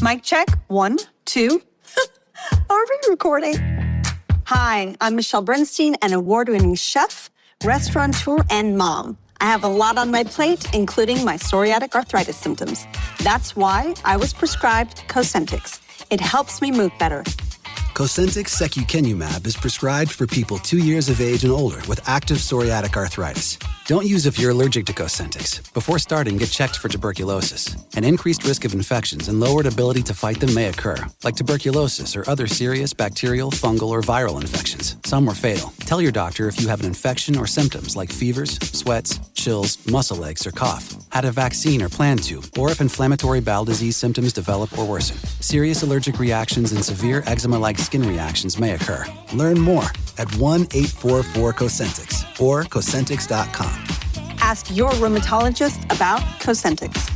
Mic check. 1, 2. Are we recording? Hi, I'm Michelle Bernstein, an award-winning chef, restaurateur, and mom. I have a lot on my plate, including my psoriatic arthritis symptoms. That's why I was prescribed Cosentyx. It helps me move better. Cosentyx secukinumab is prescribed for people 2 years of age and older with active psoriatic arthritis. Don't use if you're allergic to Cosentyx. Before starting, get checked for tuberculosis. An increased risk of infections and lowered ability to fight them may occur, like tuberculosis or other serious bacterial, fungal, or viral infections. Some were fatal. Tell your doctor if you have an infection or symptoms like fevers, sweats, chills, muscle aches, or cough, had a vaccine or plan to, or if inflammatory bowel disease symptoms develop or worsen. Serious allergic reactions and severe eczema-like skin reactions may occur. Learn more at 1-844-COSENTYX or Cosentyx.com. Ask your rheumatologist about Cosentyx.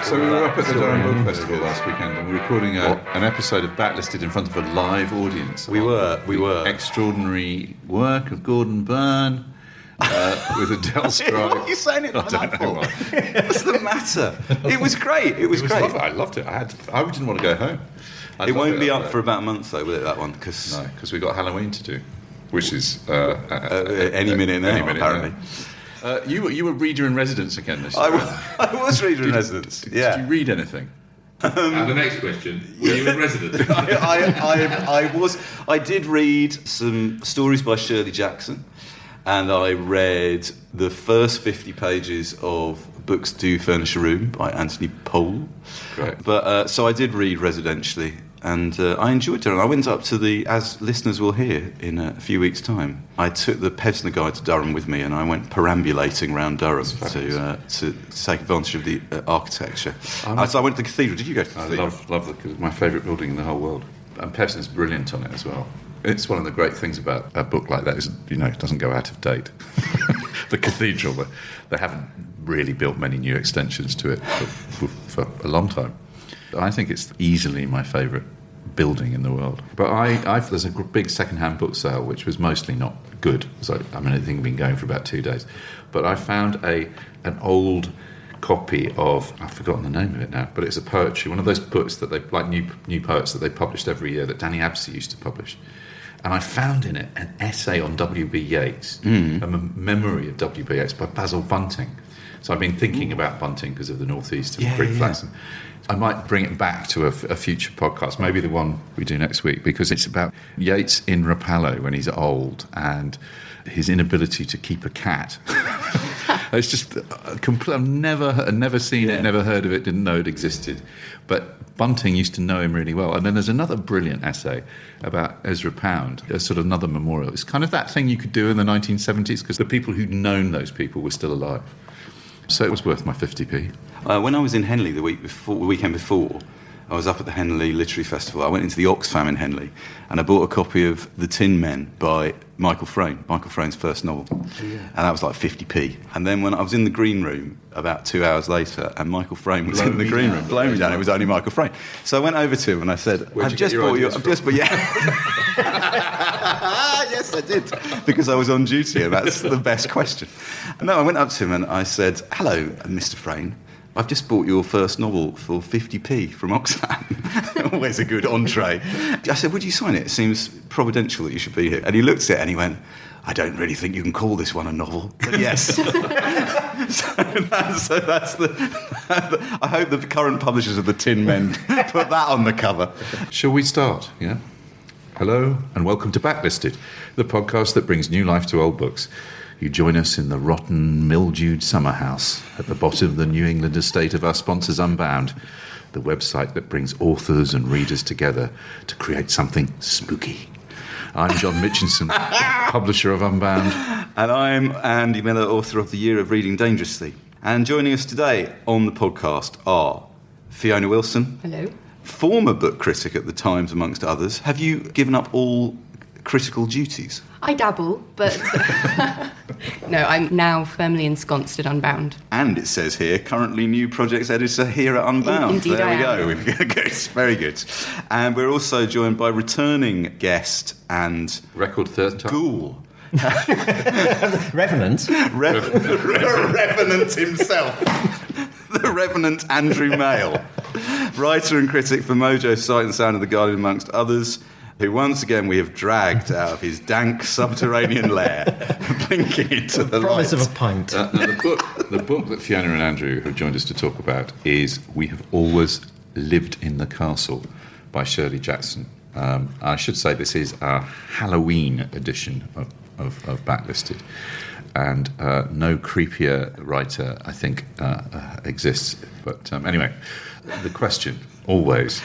So we were up at the Durham Book Festival last weekend and we were recording an episode of Backlisted in front of a live audience. We were. Extraordinary work of Gordon Byrne with Adele Strike. What are you saying it like that for? Why. What's the matter? It was great. It was great. Lovely. I loved it. I didn't want to go home. It won't be up for about a month though, will it, that one? Because we've got Halloween to do, which is any minute now, apparently. You were reader in residence again this year. I was reader in residence. Yeah. Did you read anything? And the next question: were you in residence? I did read some stories by Shirley Jackson, and I read the first 50 pages of Books Do Furnish a Room by Anthony Pohl. Great. But so I did read residentially, and I enjoyed it. And I went up to as listeners will hear in a few weeks' time, I took the Pevsner Guide to Durham with me, and I went perambulating around Durham to take advantage of the architecture. So I went to the cathedral. Did you go to the cathedral? I love my favourite building in the whole world. And Pevsner's brilliant on it as well. It's one of the great things about a book like that is, it doesn't go out of date. The cathedral, they haven't really built many new extensions to it for a long time. I think it's easily my favourite building in the world. But there's a big second-hand book sale, which was mostly not good. So, I think it'd been going for about 2 days. But I found an old copy of, I've forgotten the name of it now, but it's a poetry, one of those books that they, like new poets that they published every year that Danny Absey used to publish. And I found in it an essay on W.B. Yeats, a memory of W.B. Yeats by Basil Bunting. So I've been thinking about Bunting because of the Northeast and Greek flats. I might bring it back to a future podcast, maybe the one we do next week, because it's about Yeats in Rapallo when he's old and his inability to keep a cat. It's just I've never seen it, never heard of it, didn't know it existed. But Bunting used to know him really well. And then there's another brilliant essay about Ezra Pound, a sort of another memorial. It's kind of that thing you could do in the 1970s because the people who'd known those people were still alive. So it was worth my 50p. When I was in Henley the weekend before, I was up at the Henley Literary Festival. I went into the Oxfam in Henley, and I bought a copy of The Tin Men by Michael Frayn's first novel. And that was like 50p. And then when I was in the green room about 2 hours later, and Michael Frayn was in the green room, blowing me down, it was only Michael Frayn. So I went over to him and I said, I've just bought you... Yes, I did, because I was on duty, and that's the best question. No, I went up to him and I said, hello, Mr. Frayn. I've just bought your first novel for 50p from Oxfam. Always a good entree. I said, would you sign it? It seems providential that you should be here. And he looked at it and he went, I don't really think you can call this one a novel. But yes. so that's I hope the current publishers of The Tin Men put that on the cover. Shall we start? Yeah. Hello and welcome to Backlisted, the podcast that brings new life to old books. You join us in the rotten, mildewed summer house at the bottom of the New England estate of our sponsors Unbound, the website that brings authors and readers together to create something spooky. I'm John Mitchinson, publisher of Unbound. And I'm Andy Miller, author of The Year of Reading Dangerously. And joining us today on the podcast are Fiona Wilson. Hello. former book critic at the Times, amongst others. Have you given up all critical duties? I dabble, but no, I'm now firmly ensconced at Unbound. And it says here, currently new projects editor here at Unbound. Indeed, there I we am. go. Good, very good. And we're also joined by returning guest and Record third time. ghoul. Revenant. Revenant himself. The Revenant Andrew Mail. Writer and critic for Mojo, Sight and Sound of the Guardian, amongst others, who once again we have dragged out of his dank subterranean lair, blinking into the Promise light. of a pint. Now the book that Fiona and Andrew have joined us to talk about is We Have Always Lived in the Castle by Shirley Jackson. I should say this is our Halloween edition of Backlisted. And no creepier writer, I think, exists. But anyway, the question, always.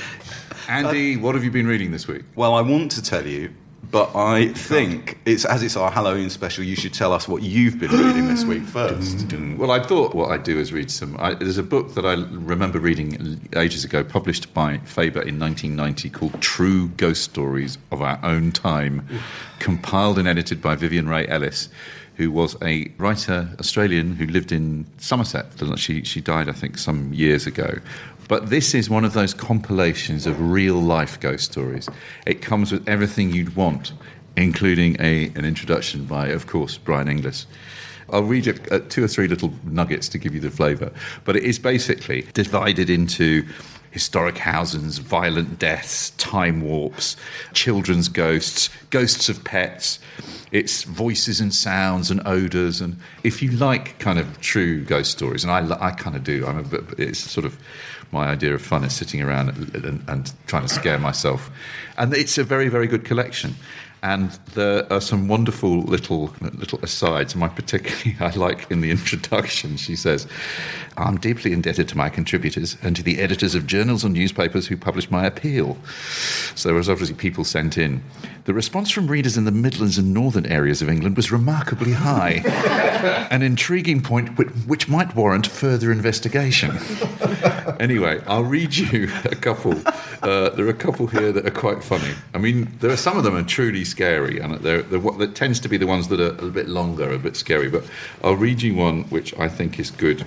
Andy, what have you been reading this week? Well, I want to tell you, but I think it's our Halloween special, you should tell us what you've been reading this week first. Well, I thought what I'd do is read there's a book that I remember reading ages ago, published by Faber in 1990, called True Ghost Stories of Our Own Time, compiled and edited by Vivienne Rae-Ellis, who was a writer, Australian, who lived in Somerset. She died, I think, some years ago. But this is one of those compilations of real-life ghost stories. It comes with everything you'd want, including an introduction by, of course, Brian Inglis. I'll read you 2 or 3 little nuggets to give you the flavour. But it is basically divided into historic houses, violent deaths, time warps, children's ghosts, ghosts of pets. It's voices and sounds and odours. And if you like kind of true ghost stories, and I kind of do, it's sort of my idea of fun is sitting around and trying to scare myself. And it's a very, very good collection. And there are some wonderful little asides. I like in the introduction, she says, I'm deeply indebted to my contributors and to the editors of journals and newspapers who published my appeal. So there was obviously people sent in. The response from readers in the Midlands and northern areas of England was remarkably high, an intriguing point which might warrant further investigation. Anyway, I'll read you a couple. There are a couple here that are quite funny. I mean, some of them are truly scary, and they're what tends to be the ones that are a little bit longer, a bit scary. But I'll read you one which I think is good.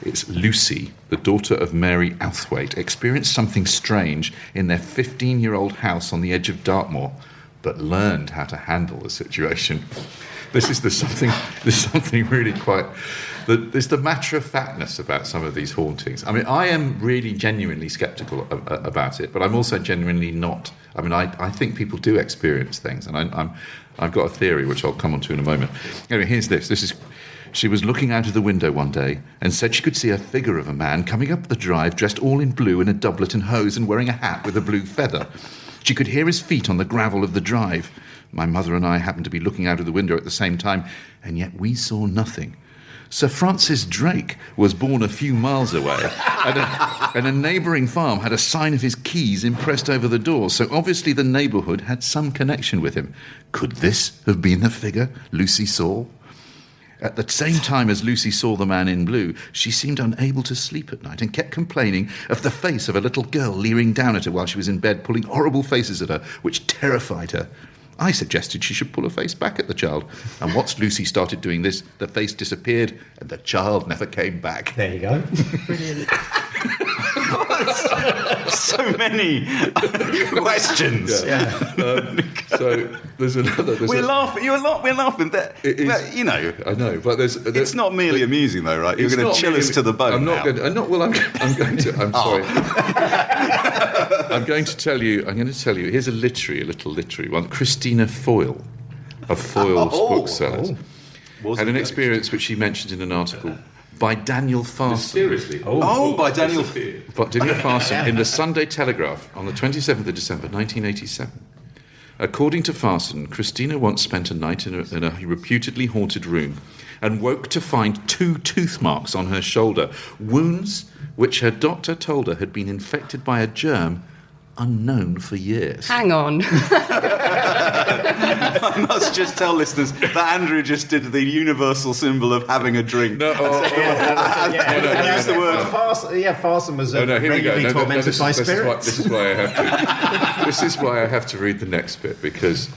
It's Lucy, the daughter of Mary Outhwaite, experienced something strange in their 15-year-old house on the edge of Dartmoor, but learned how to handle the situation. There's something really quite... There's the matter-of-factness about some of these hauntings. I mean, I am really genuinely sceptical about it, but I'm also genuinely not. I mean, I think people do experience things, and I've got a theory which I'll come on to in a moment. Anyway, here's this. She was looking out of the window one day and said she could see a figure of a man coming up the drive dressed all in blue in a doublet and hose and wearing a hat with a blue feather. She could hear his feet on the gravel of the drive. My mother and I happened to be looking out of the window at the same time, and yet we saw nothing. Sir Francis Drake was born a few miles away, and a neighbouring farm had a sign of his keys impressed over the door, so obviously the neighbourhood had some connection with him. Could this have been the figure Lucy saw? At the same time as Lucy saw the man in blue, she seemed unable to sleep at night and kept complaining of the face of a little girl leering down at her while she was in bed, pulling horrible faces at her, which terrified her. I suggested she should pull her face back at the child. And once Lucy started doing this, the face disappeared and the child never came back. There you go. Brilliant. So many questions. Yeah. So there's another... We're laughing. You know. I know, but It's not merely amusing, though, right? You're It's going to not chill really- us to the bone I'm not now. going to... I'm sorry. I'm going to tell you... Here's a little literary one. Christina Foyle of Foyle's Booksellers had an experience which she mentioned in an article by Daniel Farson. Seriously. By Daniel... But Daniel Farson in the Sunday Telegraph on the 27th of December 1987. According to Farson, Christina once spent a night in a reputedly haunted room and woke to find 2 tooth marks on her shoulder, wounds which her doctor told her had been infected by a germ unknown for years. Hang on. I must just tell listeners that Andrew just did the universal symbol of having a drink. No, Use the word. Farson was here we go. regularly tormented by spirits. This is why I have to read the next bit, because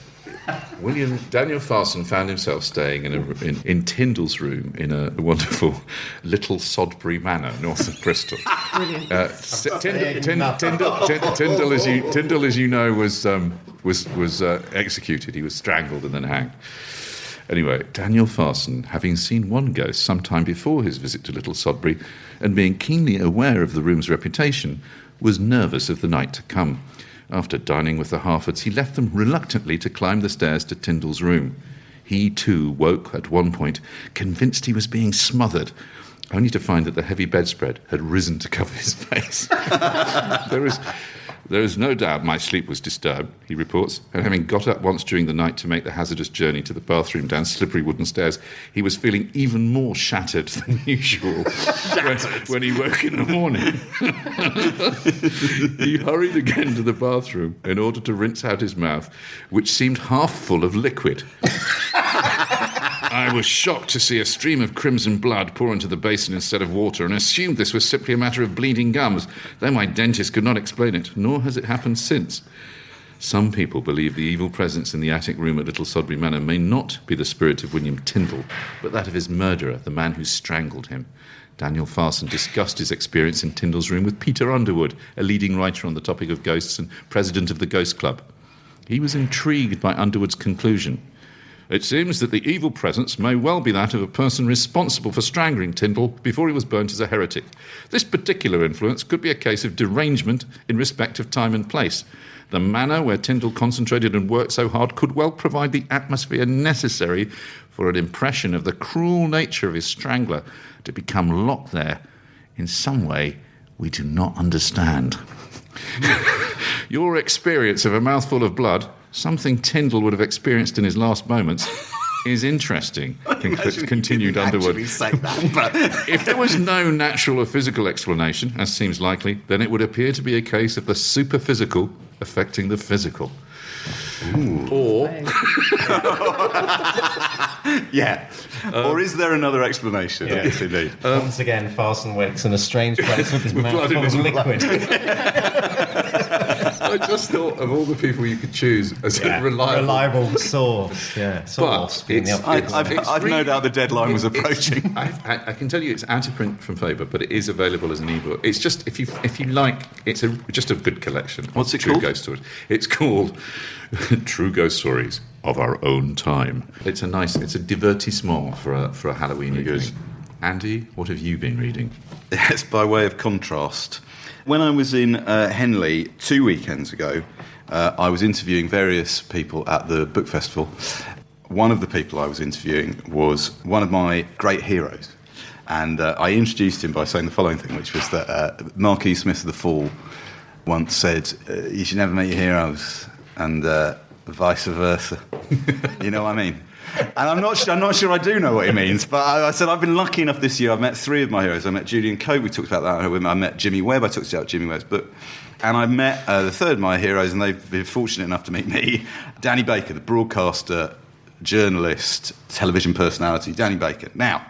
Daniel Farson found himself staying in Tyndall's room in a wonderful little Sodbury Manor north of Bristol. Brilliant. Tyndall, as you know, was executed. He was strangled and then hanged. Anyway, Daniel Farson, having seen one ghost some time before his visit to Little Sodbury, and being keenly aware of the room's reputation, was nervous of the night to come. After dining with the Harfords, he left them reluctantly to climb the stairs to Tyndall's room. He, too, woke at one point, convinced he was being smothered, only to find that the heavy bedspread had risen to cover his face. There is no doubt my sleep was disturbed, he reports, and having got up once during the night to make the hazardous journey to the bathroom down slippery wooden stairs, he was feeling even more shattered than usual when he woke in the morning. He hurried again to the bathroom in order to rinse out his mouth, which seemed half full of liquid. I was shocked to see a stream of crimson blood pour into the basin instead of water, and assumed this was simply a matter of bleeding gums, though my dentist could not explain it, nor has it happened since. Some people believe the evil presence in the attic room at Little Sodbury Manor may not be the spirit of William Tyndall, but that of his murderer, the man who strangled him. Daniel Farson discussed his experience in Tyndall's room with Peter Underwood, a leading writer on the topic of ghosts and president of the Ghost Club. He was intrigued by Underwood's conclusion. It seems that the evil presence may well be that of a person responsible for strangling Tyndall before he was burnt as a heretic. This particular influence could be a case of derangement in respect of time and place. The manor where Tyndall concentrated and worked so hard could well provide the atmosphere necessary for an impression of the cruel nature of his strangler to become locked there in some way we do not understand. Your experience of a mouthful of blood, something Tyndall would have experienced in his last moments, is interesting, continued Underwood. If there was no natural or physical explanation, as seems likely, then it would appear to be a case of the superphysical affecting the physical. Ooh. Or... or is there another explanation? Yeah. Yes, indeed. Once again, Farson wakes in a strange place with his mouth full of liquid. I just thought of all the people you could choose as a reliable source. Yeah, but I've no doubt the deadline was approaching. I can tell you it's out of print from Faber, but it is available as an ebook. It's just if you like, it's just a good collection. What's it True called? Ghost Stories. It's called True Ghost Stories of Our Own Time. It's a divertissement for a Halloween evening. Andy, what have you been reading? Yes, by way of contrast. When I was in Henley 2 weekends ago, I was interviewing various people at the book festival. One of the people I was interviewing was one of my great heroes. And I introduced him by saying the following thing, which was that Marquis Smith of the Fall once said, you should never meet your heroes, and vice versa. You know what I mean? And I'm not sure I do know what he means, but I said I've been lucky enough this year. I've met three of my heroes. I met Julian Cope, we talked about that. I met Jimmy Webb, I talked about Jimmy Webb's book. And I met the third of my heroes, and they've been fortunate enough to meet me, Danny Baker, the broadcaster, journalist, television personality, Danny Baker. Now,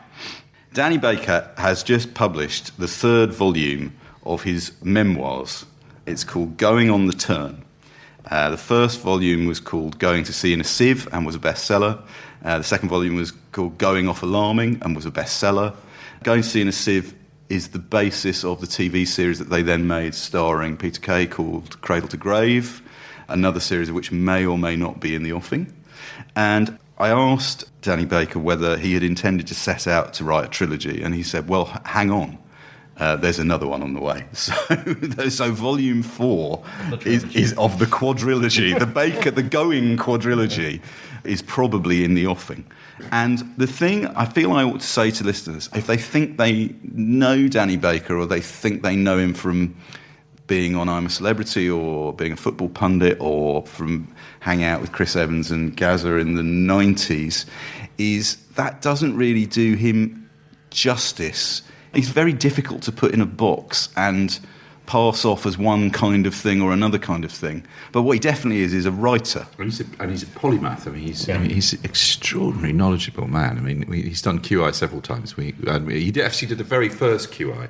Danny Baker has just published the third volume of his memoirs. It's called Going on the Turn. The first volume was called Going to Sea in a Sieve and was a bestseller. The second volume was called Going Off Alarming and was a bestseller. Going to Sea in a Sieve is the basis of the TV series that they then made starring Peter Kay called Cradle to Grave, another series of which may or may not be in the offing. And I asked Danny Baker whether he had intended to set out to write a trilogy, and he said, well, hang on. There's another one on the way. So volume 4 is of the quadrilogy. The Going quadrilogy is probably in the offing. And the thing I feel I ought to say to listeners, if they think they know Danny Baker or they think they know him from being on I'm a Celebrity or being a football pundit or from hanging out with Chris Evans and Gazza in the 90s, is that doesn't really do him justice. He's very difficult to put in a box and pass off as one kind of thing or another kind of thing. But what he definitely is a writer. And he's a polymath. I mean, he's an extraordinarily knowledgeable man. I mean, he's done QI several times. He actually did the very first QI,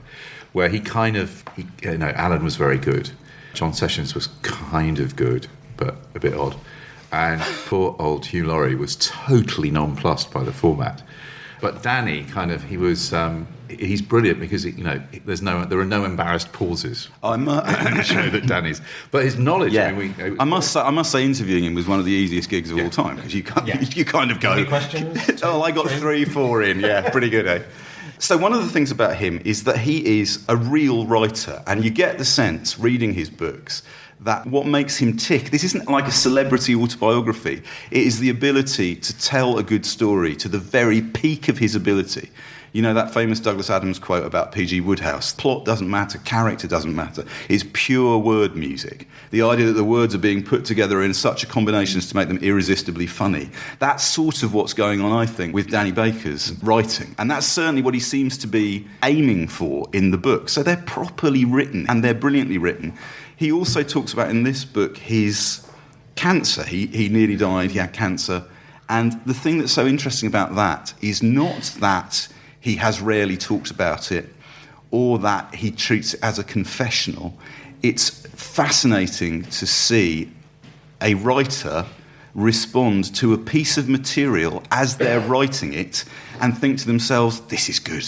where Alan was very good. John Sessions was kind of good, but a bit odd. And poor old Hugh Laurie was totally nonplussed by the format. But Danny he's brilliant because there are no embarrassed pauses. I'm show that Danny's, but his knowledge. Yeah. I must say, interviewing him was one of the easiest gigs of all time because you kind of go. Any questions? Oh, I got 3-4 in. Yeah, pretty good, eh? So one of the things about him is that he is a real writer, and you get the sense reading his books that what makes him tick, this isn't like a celebrity autobiography, it is the ability to tell a good story to the very peak of his ability. You know that famous Douglas Adams quote about P.G. Wodehouse, plot doesn't matter, character doesn't matter, it's pure word music. The idea that the words are being put together in such a combination as to make them irresistibly funny. That's sort of what's going on, I think, with Danny Baker's writing. And that's certainly what he seems to be aiming for in the book. So they're properly written and they're brilliantly written. He also talks about in this book his cancer. He nearly died, he had cancer. And the thing that's so interesting about that is not that he has rarely talked about it or that he treats it as a confessional. It's fascinating to see a writer respond to a piece of material as they're writing it and think to themselves, this is good.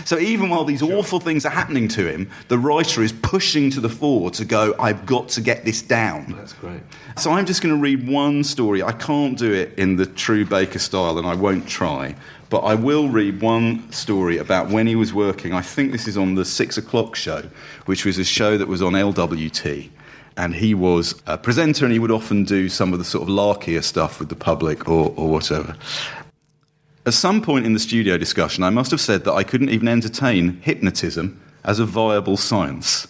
So even while these awful things are happening to him, the writer is pushing to the fore to go, I've got to get this down. That's great. So I'm just going to read one story. I can't do it in the true Baker style, and I won't try. But I will read one story about when he was working. I think this is on the 6 o'clock show, which was a show that was on LWT. And he was a presenter, and he would often do some of the sort of larkier stuff with the public or whatever. At some point in the studio discussion, I must have said that I couldn't even entertain hypnotism as a viable science.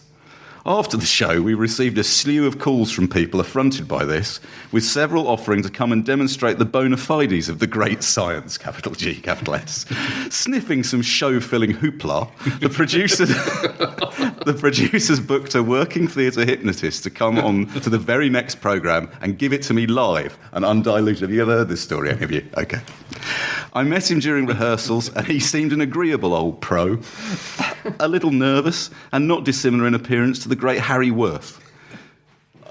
After the show, we received a slew of calls from people affronted by this, with several offering to come and demonstrate the bona fides of the great science, capital G, capital S. Sniffing some show-filling hoopla, the producers booked a working theatre hypnotist to come on to the very next programme and give it to me live and undiluted. Have you ever heard this story, any of you? Okay. I met him during rehearsals, and he seemed an agreeable old pro, a little nervous and not dissimilar in appearance to the great Harry Worth.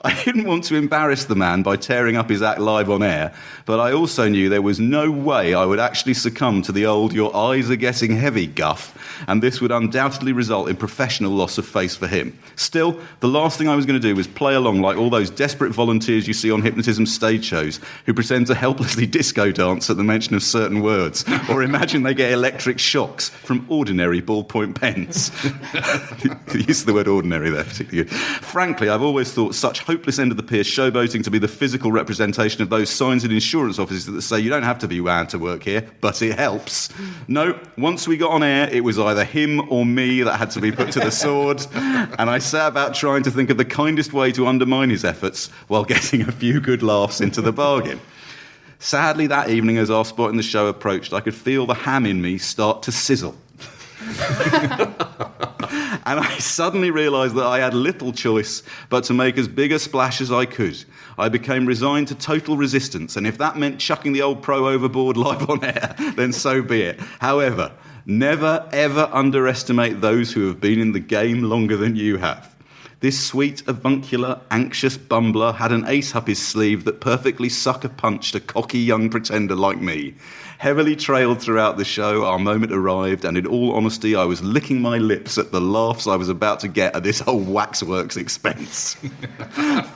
I didn't want to embarrass the man by tearing up his act live on air, but I also knew there was no way I would actually succumb to the old "your eyes are getting heavy" guff, and this would undoubtedly result in professional loss of face for him. Still, the last thing I was going to do was play along like all those desperate volunteers you see on hypnotism stage shows who pretend to helplessly disco dance at the mention of certain words, or imagine they get electric shocks from ordinary ballpoint pens. The use of the word ordinary there, particularly good. Frankly, I've always thought such hopeless end of the pier showboating to be the physical representation of those signs in insurance offices that say you don't have to be wound to work here, but it helps. No, once we got on air, it was either him or me that had to be put to the sword, and I set about trying to think of the kindest way to undermine his efforts while getting a few good laughs into the bargain. Sadly, that evening, as our spot in the show approached, I could feel the ham in me start to sizzle. And I suddenly realised that I had little choice but to make as big a splash as I could. I became resigned to total resistance, and if that meant chucking the old pro overboard live on air, then so be it. However, never ever underestimate those who have been in the game longer than you have. This sweet, avuncular, anxious bumbler had an ace up his sleeve that perfectly sucker-punched a cocky young pretender like me. Heavily trailed throughout the show, our moment arrived, and in all honesty, I was licking my lips at the laughs I was about to get at this whole waxworks expense.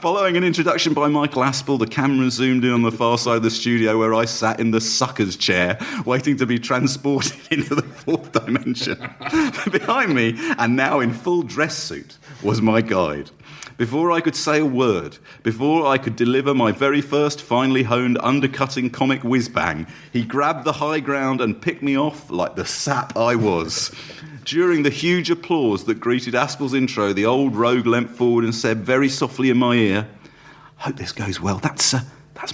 Following an introduction by Michael Aspel, the camera zoomed in on the far side of the studio where I sat in the sucker's chair, waiting to be transported into the fourth dimension. Behind me, and now in full dress suit, was my guide. Before I could say a word, before I could deliver my very first finely honed undercutting comic whiz-bang, he grabbed the high ground and picked me off like the sap I was. During the huge applause that greeted Aspel's intro, the old rogue leant forward and said very softly in my ear, "Hope this goes well. That's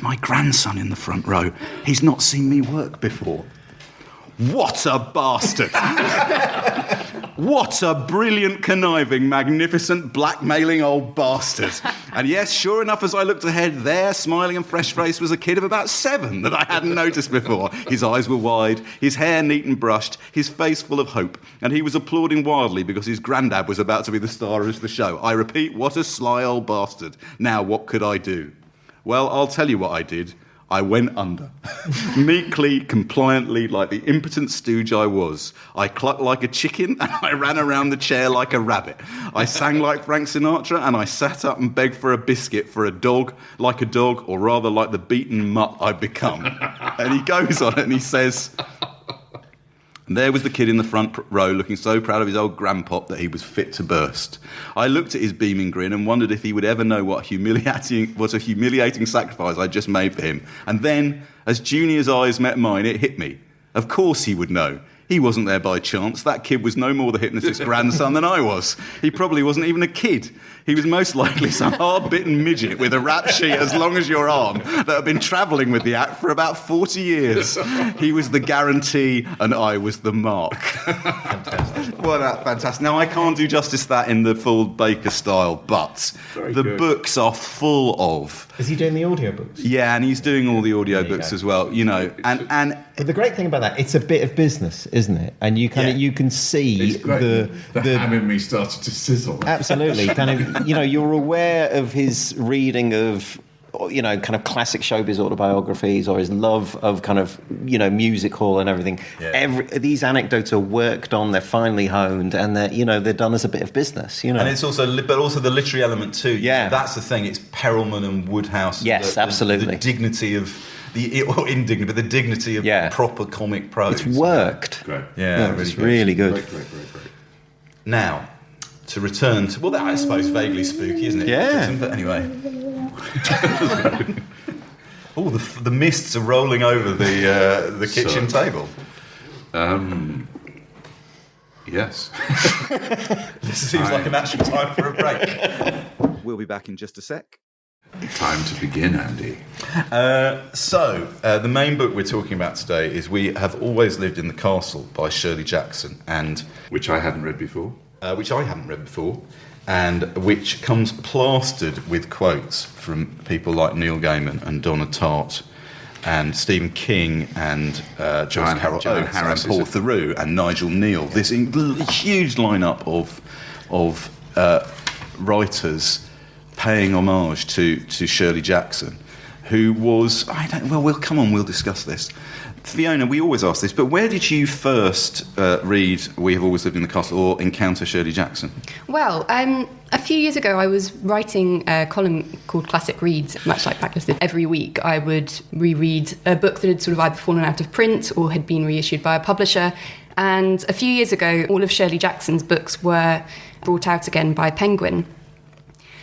my grandson in the front row. He's not seen me work before." What a bastard! What a brilliant, conniving, magnificent, blackmailing old bastard. And yes, sure enough, as I looked ahead, there, smiling and fresh-faced, was a kid of about 7 that I hadn't noticed before. His eyes were wide, his hair neat and brushed, his face full of hope, and he was applauding wildly because his granddad was about to be the star of the show. I repeat, what a sly old bastard. Now, what could I do? Well, I'll tell you what I did. I went under. Meekly, compliantly, like the impotent stooge I was. I clucked like a chicken and I ran around the chair like a rabbit. I sang like Frank Sinatra and I sat up and begged for a biscuit for a dog, or rather like the beaten mutt I'd become. And he goes on and he says... And there was the kid in the front row looking so proud of his old grandpop that he was fit to burst. I looked at his beaming grin and wondered if he would ever know what a humiliating sacrifice I'd just made for him. And then, as Junior's eyes met mine, it hit me. Of course he would know. He wasn't there by chance. That kid was no more the hypnotist's grandson than I was. He probably wasn't even a kid. He was most likely some hard-bitten midget with a rap sheet as long as your arm that had been travelling with the act for about 40 years. He was the guarantee and I was the mark. Fantastic. Well, that's fantastic. Now, I can't do justice to that in the full Baker style, but the books are full of... Is he doing the audiobooks? Yeah, and he's doing all the audiobooks as well, you know. And but the great thing about that, it's a bit of business, isn't it? And you you can see the ham in me started to sizzle. Absolutely, kind of, you're aware of his reading of, kind of classic showbiz autobiographies, or his love of kind of, music hall and everything. Yeah. These anecdotes are worked on, they're finely honed, and they're done as a bit of business, And it's also, but also the literary element too. Yeah. That's the thing, it's Perelman and Woodhouse. Yes, absolutely. The dignity of... the dignity of proper comic prose. It's worked. Great. Yeah, it's really good. Great. Now, to return to... Well, that, I suppose, vaguely spooky, isn't it? Yeah. But anyway... Oh, the mists are rolling over the kitchen table. Yes. This seems like an actual time for a break. We'll be back in just a sec. Time to begin, Andy. So, the main book we're talking about today is We Have Always Lived in the Castle by Shirley Jackson, and which I hadn't read before. And which comes plastered with quotes from people like Neil Gaiman and Donna Tartt and Stephen King and Joyce Carol Oates and Paul Theroux and Nigel Neal. This huge lineup of writers paying homage to Shirley Jackson, who was... we'll discuss this. Fiona, we always ask this, but where did you first read We Have Always Lived in the Castle or encounter Shirley Jackson? Well, a few years ago I was writing a column called Classic Reads, much like Backlist did. Every week I would reread a book that had sort of either fallen out of print or had been reissued by a publisher. And a few years ago, all of Shirley Jackson's books were brought out again by Penguin.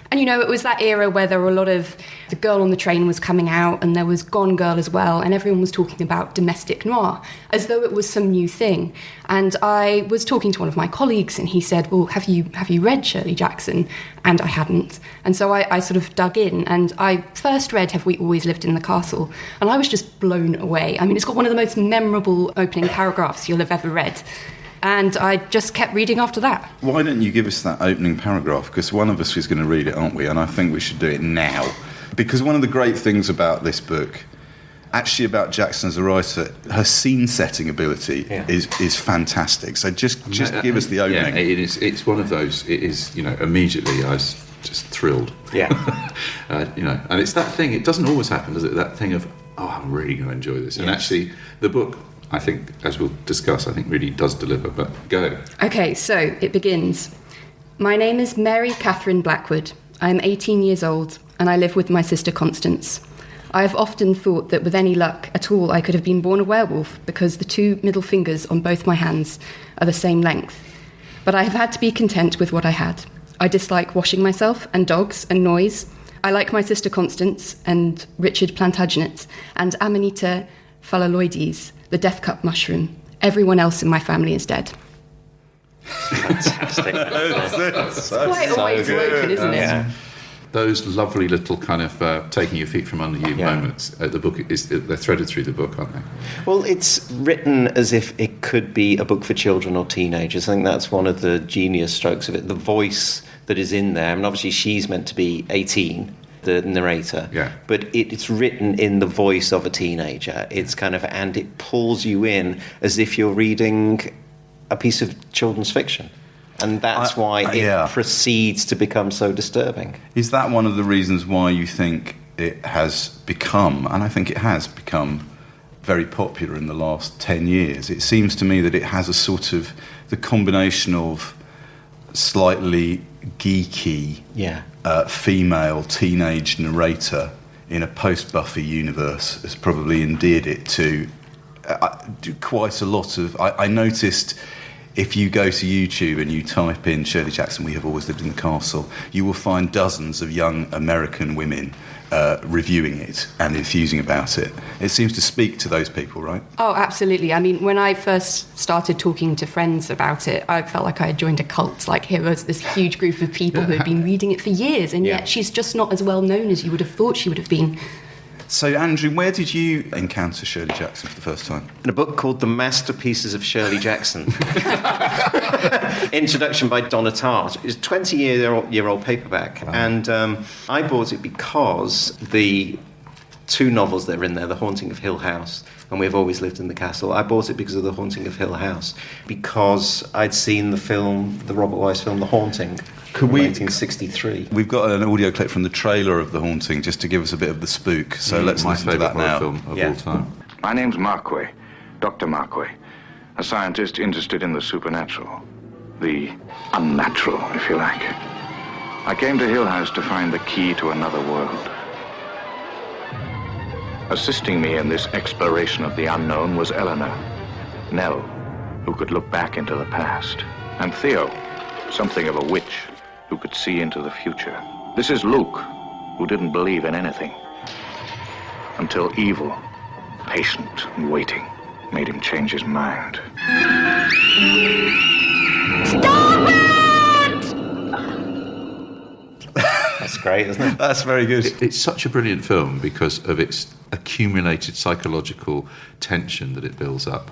And, it was that era where there were a lot of... The Girl on the Train was coming out, and there was Gone Girl as well, and everyone was talking about domestic noir, as though it was some new thing. And I was talking to one of my colleagues, and he said, well, have you read Shirley Jackson? And I hadn't. And so I sort of dug in, and I first read Have We Always Lived in the Castle? And I was just blown away. I mean, it's got one of the most memorable opening paragraphs you'll have ever read. And I just kept reading after that. Why don't you give us that opening paragraph? Because one of us is going to read it, aren't we? And I think we should do it now. Because one of the great things about this book, actually about Jackson as a writer, her scene-setting ability is fantastic. So just give us the opening. Yeah, it's one of those... It is, immediately I was just thrilled. Yeah. And it's that thing, it doesn't always happen, does it? That thing of, I'm really going to enjoy this. And actually, the book... I think, as we'll discuss, really does deliver, but go. Okay, so it begins. My name is Mary Catherine Blackwood. I am 18 years old, and I live with my sister Constance. I have often thought that with any luck at all, I could have been born a werewolf, because the 2 middle fingers on both my hands are the same length. But I have had to be content with what I had. I dislike washing myself, and dogs, and noise. I like my sister Constance, and Richard Plantagenet, and Amanita phallaloides, the death cup mushroom. Everyone else in my family is dead. Fantastic. That's quite a way to open, isn't it? Yeah. those lovely little kind of taking your feet from under you moments. The book they're threaded through the book, aren't they? Well, it's written as if it could be a book for children or teenagers. I think that's one of the genius strokes of it. The voice that is in there, and obviously she's meant to be 18, the narrator, but it's written in the voice of a teenager. It's kind of, and it pulls you in as if you're reading a piece of children's fiction. And that's why it proceeds to become so disturbing. Is that one of the reasons why you think it has become, and I think it has become, very popular in the last 10 years? It seems to me that it has a sort of, the combination of slightly geeky female teenage narrator in a post-Buffy universe has probably endeared it to quite a lot of... I noticed... If you go to YouTube and you type in Shirley Jackson, We Have Always Lived in the Castle, you will find dozens of young American women reviewing it and enthusing about it. It seems to speak to those people, right? Oh, absolutely. I mean, when I first started talking to friends about it, I felt like I had joined a cult. Like, here was this huge group of people who had been reading it for years, and yet she's just not as well known as you would have thought she would have been. So, Andrew, where did you encounter Shirley Jackson for the first time? In a book called The Masterpieces of Shirley Jackson. Introduction by Donna Tartt. It's a 20-year-old paperback. Wow. And I bought it because the two novels that are in there, The Haunting of Hill House and We've Always Lived in the Castle, I bought it because of The Haunting of Hill House, because I'd seen the film, the Robert Wise film, The Haunting, 1963. We've got an audio clip from the trailer of The Haunting just to give us a bit of the spook, so let's listen to that now. My favourite horror film of all time. My name's Marquis, Dr. Marquis, a scientist interested in the supernatural, the unnatural, if you like. I came to Hill House to find the key to another world. Assisting me in this exploration of the unknown was Eleanor, Nell, who could look back into the past, and Theo, something of a witch, who could see into the future. This is Luke, who didn't believe in anything, until evil, patient and waiting, made him change his mind. Stop it! That's great, isn't it? That's very good. It's such a brilliant film because of its accumulated psychological tension that it builds up.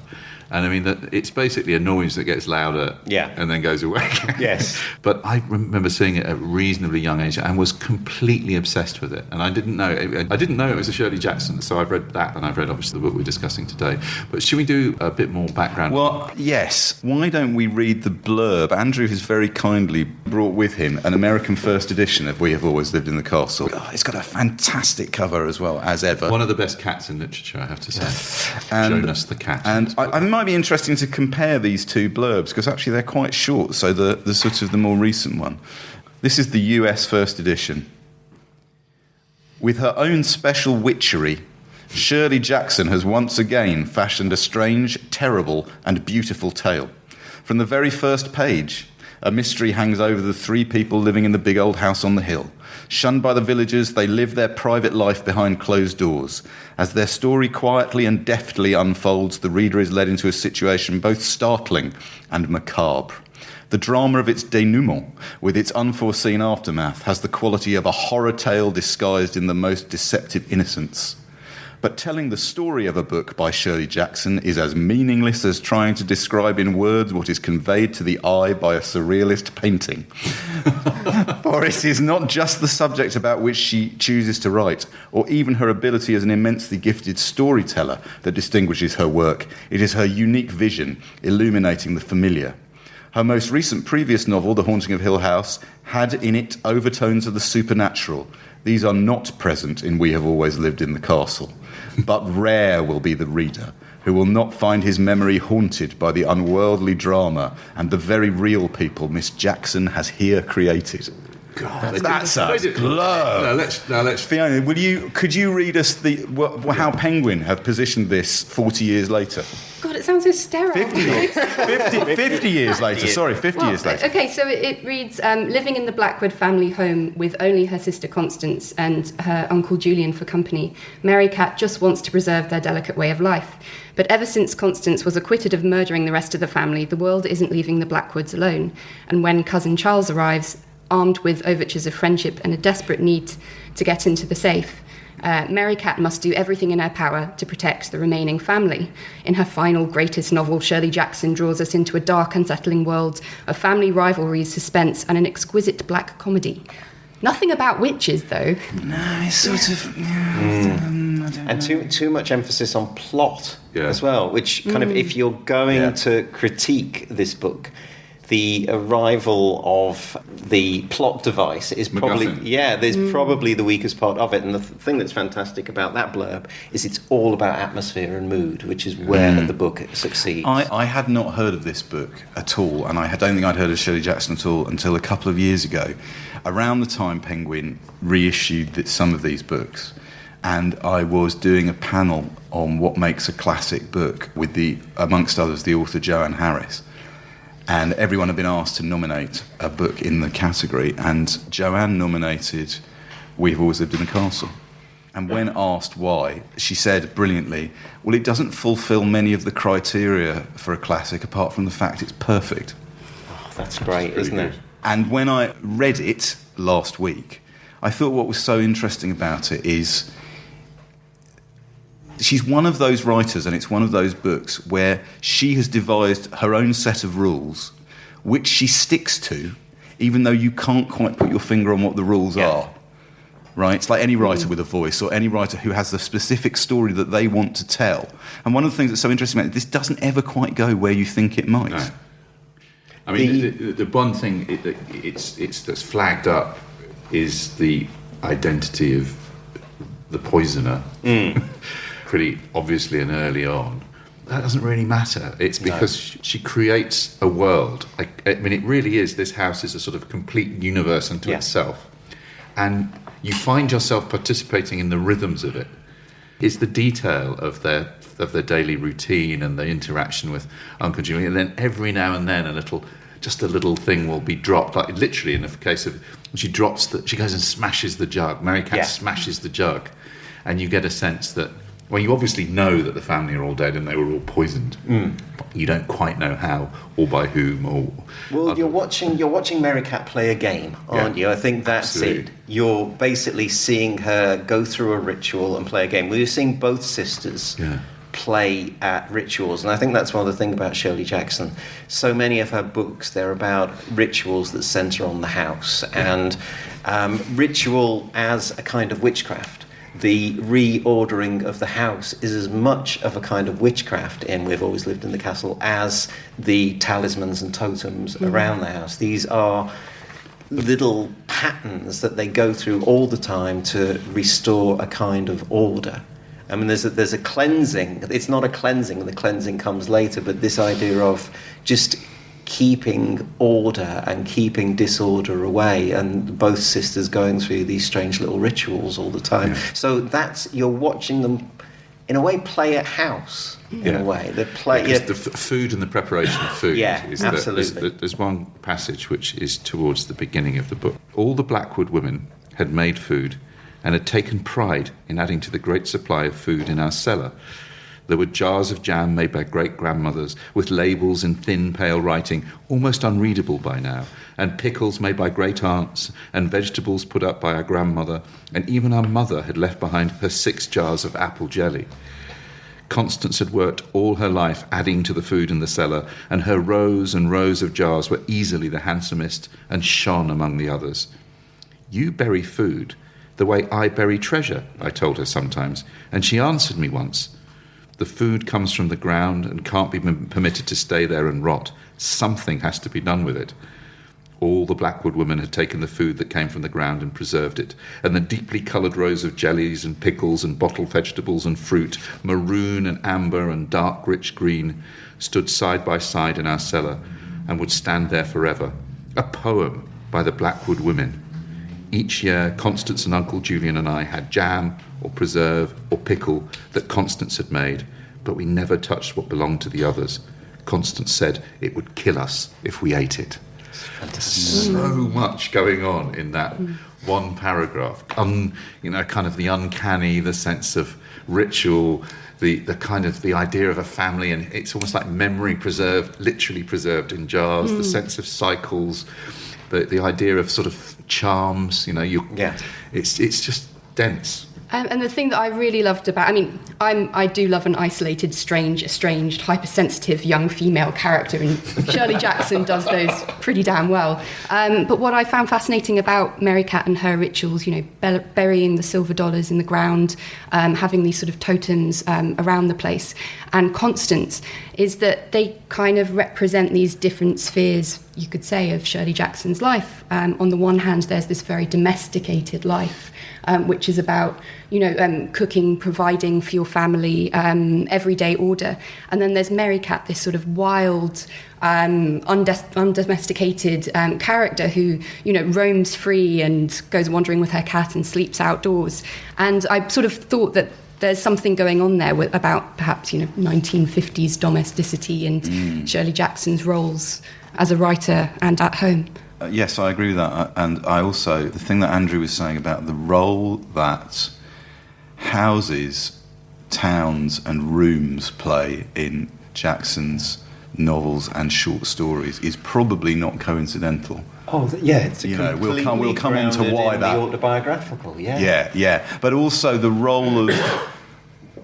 And I mean, it's basically a noise that gets louder and then goes away. Yes. But I remember seeing it at a reasonably young age and was completely obsessed with it. And I didn't know it was a Shirley Jackson, so I've read that, and I've read, obviously, the book we're discussing today. But should we do a bit more background? Well, yes. Why don't we read the blurb? Andrew has very kindly brought with him an American first edition of We Have Always Lived in the Castle. Oh, it's got a fantastic cover as well, as ever. One of the best cats in literature, I have to say. Shown us the cat. And it might be interesting to compare these two blurbs, because actually they're quite short, so the sort of the more recent one. This is the US first edition. With her own special witchery, Shirley Jackson has once again fashioned a strange, terrible and beautiful tale. From the very first page, a mystery hangs over the three people living in the big old house on the hill. Shunned by the villagers, they live their private life behind closed doors. As their story quietly and deftly unfolds, the reader is led into a situation both startling and macabre. The drama of its denouement, with its unforeseen aftermath, has the quality of a horror tale disguised in the most deceptive innocence. But telling the story of a book by Shirley Jackson is as meaningless as trying to describe in words what is conveyed to the eye by a surrealist painting. For it is not just the subject about which she chooses to write, or even her ability as an immensely gifted storyteller that distinguishes her work. It is her unique vision, illuminating the familiar. Her most recent previous novel, The Haunting of Hill House, had in it overtones of the supernatural. These are not present in We Have Always Lived in the Castle. But rare will be the reader who will not find his memory haunted by the unworldly drama and the very real people Miss Jackson has here created. God, that's a blurb. Now let's. Fiona, could you read us how Penguin have positioned this 40 years later? God, it sounds so sterile. 50 years later. Sorry, 50 years later. Okay, so it reads, living in the Blackwood family home with only her sister Constance and her uncle Julian for company, Mary Cat just wants to preserve their delicate way of life. But ever since Constance was acquitted of murdering the rest of the family, the world isn't leaving the Blackwoods alone. And when cousin Charles arrives, armed with overtures of friendship and a desperate need to get into the safe, Mary Cat must do everything in her power to protect the remaining family. In her final greatest novel, Shirley Jackson draws us into a dark, unsettling world of family rivalries, suspense, and an exquisite black comedy. Nothing about witches, though. No, it's sort of... And too much emphasis on plot as well, which kind of, if you're going to critique this book, the arrival of the plot device is probably probably the weakest part of it. And the thing that's fantastic about that blurb is it's all about atmosphere and mood, which is where the book succeeds. I had not heard of this book at all, and I don't think I'd heard of Shirley Jackson at all until a couple of years ago, around the time Penguin reissued some of these books. And I was doing a panel on what makes a classic book with amongst others, the author Joanne Harris. And everyone had been asked to nominate a book in the category, and Joanne nominated We've Always Lived in the Castle. And when asked why, she said brilliantly, well, it doesn't fulfil many of the criteria for a classic apart from the fact it's perfect. Oh, that's great, isn't it? And when I read it last week, I thought what was so interesting about it is she's one of those writers, and it's one of those books where she has devised her own set of rules, which she sticks to, even though you can't quite put your finger on what the rules are. Right? It's like any writer with a voice, or any writer who has the specific story that they want to tell. And one of the things that's so interesting about it, this doesn't ever quite go where you think it might. No. I mean, the one thing that's flagged up is the identity of the poisoner. Pretty obviously and early on. That doesn't really matter. It's because she creates a world. I mean, it really is. This house is a sort of complete universe unto itself. And you find yourself participating in the rhythms of it. It's the detail of their daily routine and the interaction with Uncle Julian. And then every now and then a little thing will be dropped. Like literally in the case of, she goes and smashes the jug. Mary Cat smashes the jug. And you get a sense that, well, you obviously know that the family are all dead and they were all poisoned. But you don't quite know how or by whom. You're watching Mary Cat play a game, aren't you? I think that's it. You're basically seeing her go through a ritual and play a game. Well, you're seeing both sisters play at rituals, and I think that's one of the things about Shirley Jackson. So many of her books, they're about rituals that centre on the house, and ritual as a kind of witchcraft. The reordering of the house is as much of a kind of witchcraft in We've Always Lived in the Castle as the talismans and totems around the house. These are little patterns that they go through all the time to restore a kind of order. I mean, there's a cleansing. It's not a cleansing, the cleansing comes later, but this idea of just keeping order and keeping disorder away, and both sisters going through these strange little rituals all the time. So you're watching them in a way play at house in a way. They play the food and the preparation of food. Absolutely. There's one passage which is towards the beginning of the book. All the Blackwood women had made food and had taken pride in adding to the great supply of food in our cellar. There were jars of jam made by great-grandmothers, with labels in thin, pale writing, almost unreadable by now, and pickles made by great-aunts, and vegetables put up by our grandmother, and even our mother had left behind her 6 jars of apple jelly. Constance had worked all her life adding to the food in the cellar, and her rows and rows of jars were easily the handsomest and shone among the others. You bury food the way I bury treasure, I told her sometimes, and she answered me once. The food comes from the ground and can't be permitted to stay there and rot. Something has to be done with it. All the Blackwood women had taken the food that came from the ground and preserved it, and the deeply coloured rows of jellies and pickles and bottled vegetables and fruit, maroon and amber and dark rich green, stood side by side in our cellar and would stand there forever. A poem by the Blackwood women. Each year, Constance and Uncle Julian and I had jam or preserve or pickle that Constance had made, but we never touched what belonged to the others. Constance said it would kill us if we ate it. So much going on in that one paragraph. Kind of the uncanny, the sense of ritual, the kind of the idea of a family, and it's almost like memory preserved, literally preserved in jars, the sense of cycles. the idea of sort of charms, it's just dense. And the thing that I really loved about, I do love an isolated, strange, estranged, hypersensitive young female character, and Shirley Jackson does those pretty damn well. But what I found fascinating about Mary Cat and her rituals, burying the silver dollars in the ground, having these sort of totems around the place, and Constance, is that they kind of represent these different spheres, you could say, of Shirley Jackson's life. On the one hand, there's this very domesticated life, which is about, cooking, providing for your family, everyday order. And then there's Mary Cat, this sort of wild, undomesticated character who, roams free and goes wandering with her cat and sleeps outdoors. And I sort of thought that there's something going on there about perhaps, 1950s domesticity and Shirley Jackson's roles as a writer and at home. Yes, I agree with that. And I also, the thing that Andrew was saying about the role that houses, towns and rooms play in Jackson's novels and short stories is probably not coincidental. Oh, yeah, it's we'll come on to why that autobiographical, yeah. But also the role of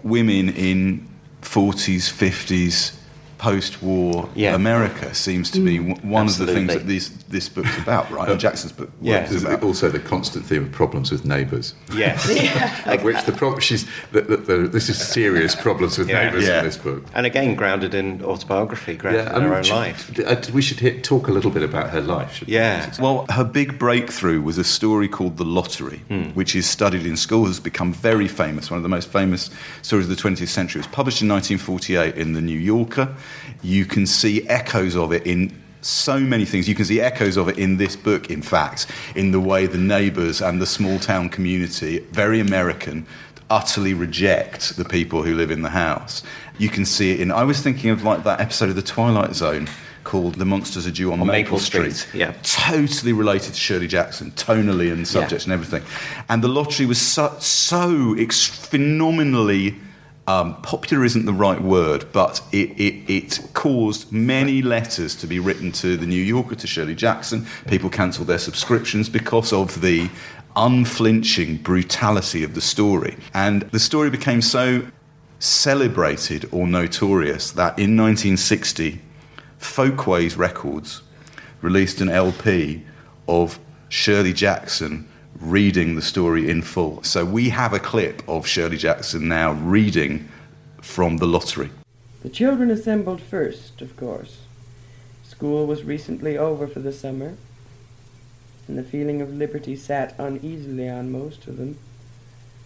women in 40s, 50s, post-war America seems to be one of the things that this book's about, right? And Jackson's book is about. Also the constant theme of problems with neighbours. Yes. Which the problem, this is serious problems with neighbours in this book. And again, grounded in autobiography, grounded in her own life. We should talk a little bit about her life. Well, her big breakthrough was a story called The Lottery, which is studied in school, has become very famous, one of the most famous stories of the 20th century. It was published in 1948 in The New Yorker. You can see echoes of it in so many things. You can see echoes of it in this book, in fact, in the way the neighbours and the small town community, very American, utterly reject the people who live in the house. You can see it in... I was thinking of like that episode of The Twilight Zone called The Monsters Are Due on Maple Street. Yeah. Totally related to Shirley Jackson, tonally and subject and everything. And The Lottery was phenomenally... popular isn't the right word, but it caused many letters to be written to The New Yorker, to Shirley Jackson. People cancelled their subscriptions because of the unflinching brutality of the story. And the story became so celebrated or notorious that in 1960, Folkways Records released an LP of Shirley Jackson reading the story in full. So we have a clip of Shirley Jackson now reading from The Lottery. The children assembled first, of course. School was recently over for the summer, and the feeling of liberty sat uneasily on most of them.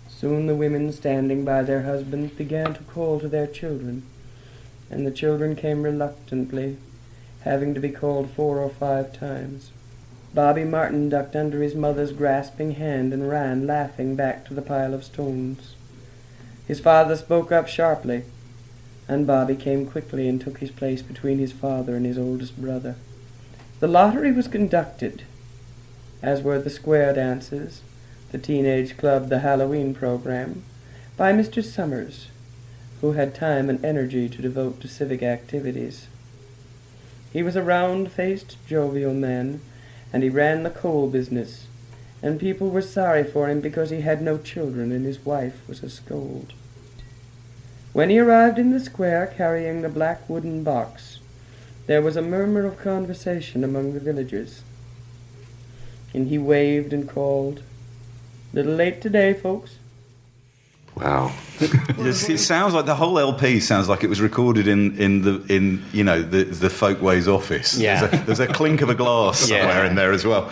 Soon the women standing by their husbands began to call to their children, and the children came reluctantly, having to be called 4 or 5 times. Bobby Martin ducked under his mother's grasping hand and ran, laughing, back to the pile of stones. His father spoke up sharply, and Bobby came quickly and took his place between his father and his oldest brother. The lottery was conducted, as were the square dances, the teenage club, the Halloween program, by Mr. Summers, who had time and energy to devote to civic activities. He was a round-faced, jovial man, and he ran the coal business, and people were sorry for him because he had no children and his wife was a scold. When he arrived in the square carrying the black wooden box, there was a murmur of conversation among the villagers, and he waved and called, "Little late today, folks." Wow. It sounds like the whole LP sounds like it was recorded in the Folkways office. Yeah. There's a clink of a glass somewhere in there as well.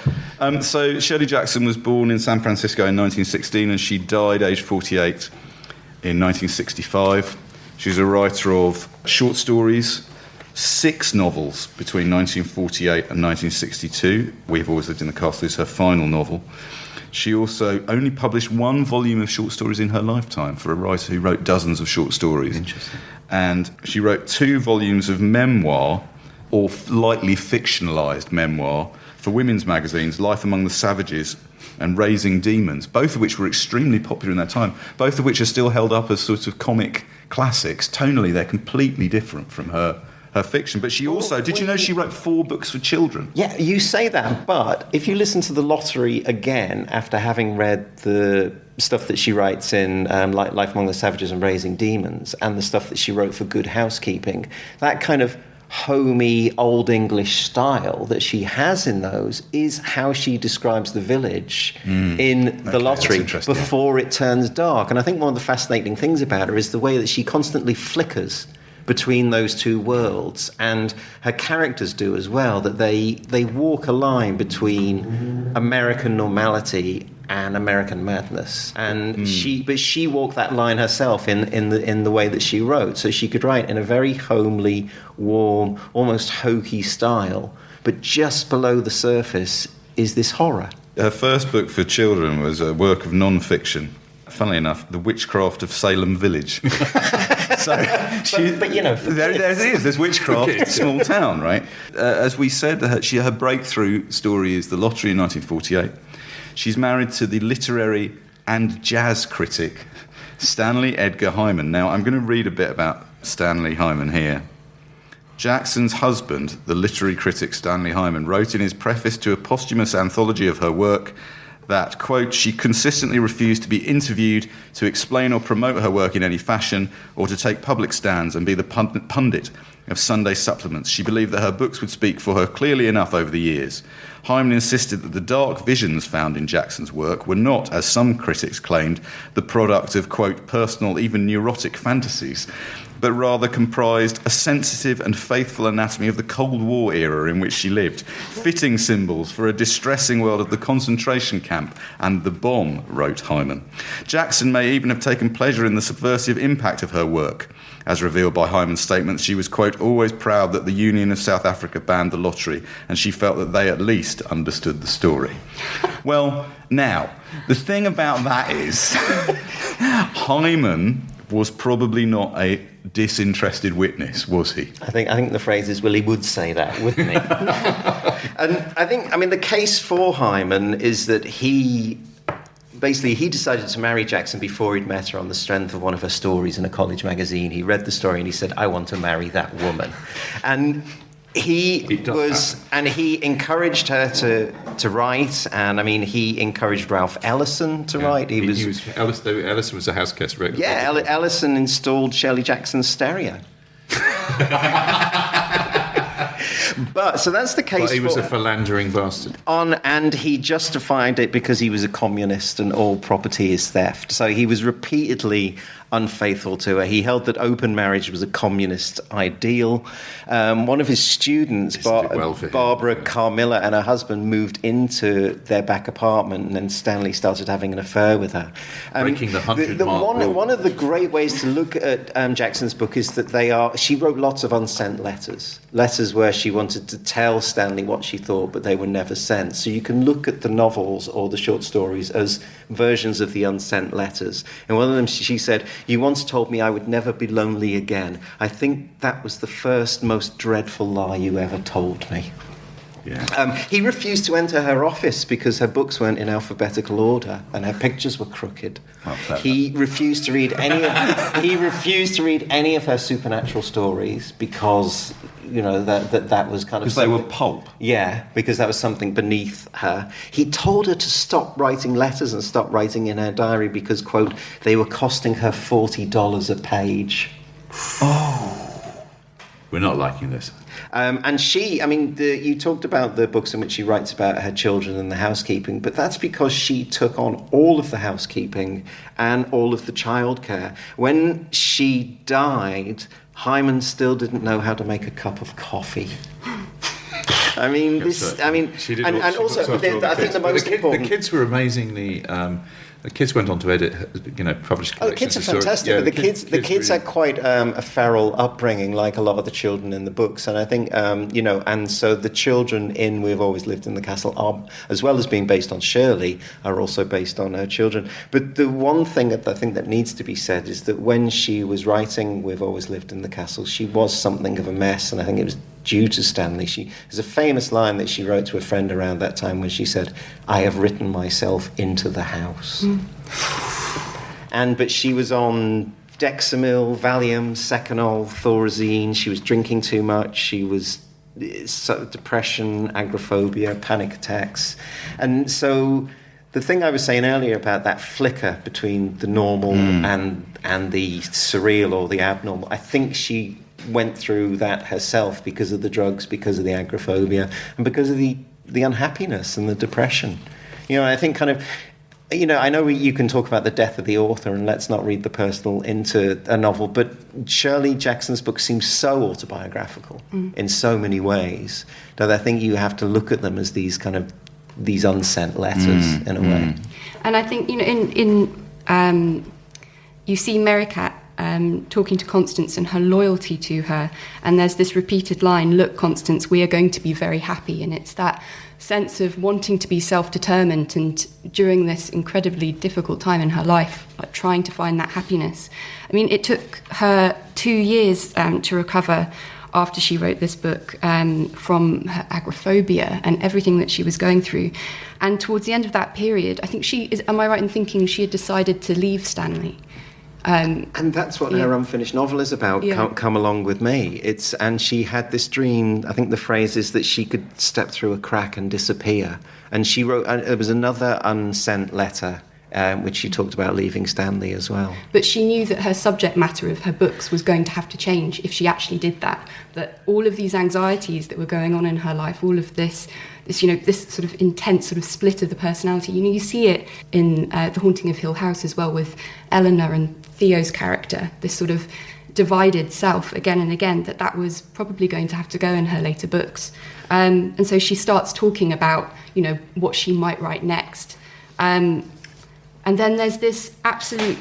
So Shirley Jackson was born in San Francisco in 1916 and she died aged 48 in 1965. She was a writer of short stories, 6 novels between 1948 and 1962. We've Always Lived in the Castle is her final novel. She also only published 1 volume of short stories in her lifetime for a writer who wrote dozens of short stories. Interesting. And she wrote 2 volumes of memoir, or lightly fictionalised memoir, for women's magazines, Life Among the Savages and Raising Demons, both of which were extremely popular in their time, both of which are still held up as sort of comic classics. Tonally, they're completely different from her her fiction. But she also, did you know she wrote 4 books for children? Yeah, you say that, but if you listen to The Lottery again, after having read the stuff that she writes in Life Among the Savages and Raising Demons, and the stuff that she wrote for Good Housekeeping, that kind of homey Old English style that she has in those is how she describes the village in The Lottery before it turns dark. And I think one of the fascinating things about her is the way that she constantly flickers between those two worlds, and her characters do as well, that they walk a line between American normality and American madness, and she walked that line herself in the way that she wrote. So she could write in a very homely, warm, almost hokey style, but just below the surface is this horror. Her first book for children was a work of non-fiction. Funnily enough, The Witchcraft of Salem Village. But you know, there it is. There's witchcraft, small town, right? As we said, her breakthrough story is The Lottery in 1948. She's married to the literary and jazz critic Stanley Edgar Hyman. Now, I'm going to read a bit about Stanley Hyman here. Jackson's husband, the literary critic Stanley Hyman, wrote in his preface to a posthumous anthology of her work that, quote, she consistently refused to be interviewed, to explain or promote her work in any fashion, or to take public stands and be the pundit of Sunday supplements. She believed that her books would speak for her clearly enough over the years. Hyman insisted that the dark visions found in Jackson's work were not, as some critics claimed, the product of, quote, personal, even neurotic fantasies, but rather comprised a sensitive and faithful anatomy of the Cold War era in which she lived, fitting symbols for a distressing world of the concentration camp and the bomb, wrote Hyman. Jackson may even have taken pleasure in the subversive impact of her work. As revealed by Hyman's statements, she was, quote, always proud that the Union of South Africa banned the lottery, and she felt that they at least understood the story. Well, now, the thing about that is, Hyman was probably not a disinterested witness, was he? I think the phrase is, well, he would say that, wouldn't he? And I think, the case for Hyman is that he decided to marry Jackson before he'd met her on the strength of one of her stories in a college magazine. He read the story and he said, I want to marry that woman. And he encouraged her to write, and he encouraged Ralph Ellison to write. Ellison was a house guest regular. Yeah, Ellison installed Shirley Jackson's stereo. But so that's the case. But he was a philandering bastard. And he justified it because he was a communist and all property is theft. So he was repeatedly unfaithful to her. He held that open marriage was a communist ideal. One of his students, Barbara Carmilla, and her husband moved into their back apartment, and then Stanley started having an affair with her. Breaking the 100-mile rule. One of the great ways to look at Jackson's book is that she wrote lots of unsent letters where she wanted to tell Stanley what she thought, but they were never sent. So you can look at the novels or the short stories as versions of the unsent letters. And one of them, she said, "You once told me I would never be lonely again. I think that was the first, most dreadful lie you ever told me." Yeah. He refused to enter her office because her books weren't in alphabetical order and her pictures were crooked. He refused to read any of her supernatural stories because that was kind of because they were pulp. Yeah, because that was something beneath her. He told her to stop writing letters and stop writing in her diary because, quote, they were costing her $40 a page. Oh, we're not liking this. And she, you talked about the books in which she writes about her children and the housekeeping, but that's because she took on all of the housekeeping and all of the childcare. When she died, Hyman still didn't know how to make a cup of coffee. I think the most important... The kids were amazingly... the kids went on to edit, published collections. Oh, the kids are fantastic, but the kids had quite a feral upbringing, like a lot of the children in the books. And I think, and so the children in We've Always Lived in the Castle are, as well as being based on Shirley, are also based on her children. But the one thing that I think that needs to be said is that when she was writing We've Always Lived in the Castle, she was something of a mess, and I think it was due to Stanley. There's a famous line that she wrote to a friend around that time when she said, "I have written myself into the house." But she was on Dexamyl, Valium, Seconal, Thorazine. She was drinking too much. She was depression, agoraphobia, panic attacks. And so the thing I was saying earlier about that flicker between the normal and the surreal or the abnormal, I think she went through that herself because of the drugs, because of the agoraphobia, and because of the unhappiness and the depression. I think kind of, I know you can talk about the death of the author, and let's not read the personal into a novel, but Shirley Jackson's book seems so autobiographical in so many ways that I think you have to look at them as these unsent letters in a way. And I think, you see Merricat talking to Constance and her loyalty to her, and there's this repeated line, "Look, Constance, we are going to be very happy," and it's that sense of wanting to be self-determined, and during this incredibly difficult time in her life, like, trying to find that happiness. I mean, it took her 2 years to recover after she wrote this book from her agoraphobia and everything that she was going through. And towards the end of that period, I think am I right in thinking she had decided to leave Stanley? And that's what her unfinished novel is about, Come Along With Me. And she had this dream, I think the phrase is that she could step through a crack and disappear. And she wrote, there was another unsent letter, which she talked about leaving Stanley as well. But she knew that her subject matter of her books was going to have to change if she actually did that. That all of these anxieties that were going on in her life, all of this sort of intense sort of split of the personality. You see it in The Haunting of Hill House as well, with Eleanor and Theo's character, this sort of divided self again and again, that was probably going to have to go in her later books. And so she starts talking about, what she might write next. And then there's this absolute,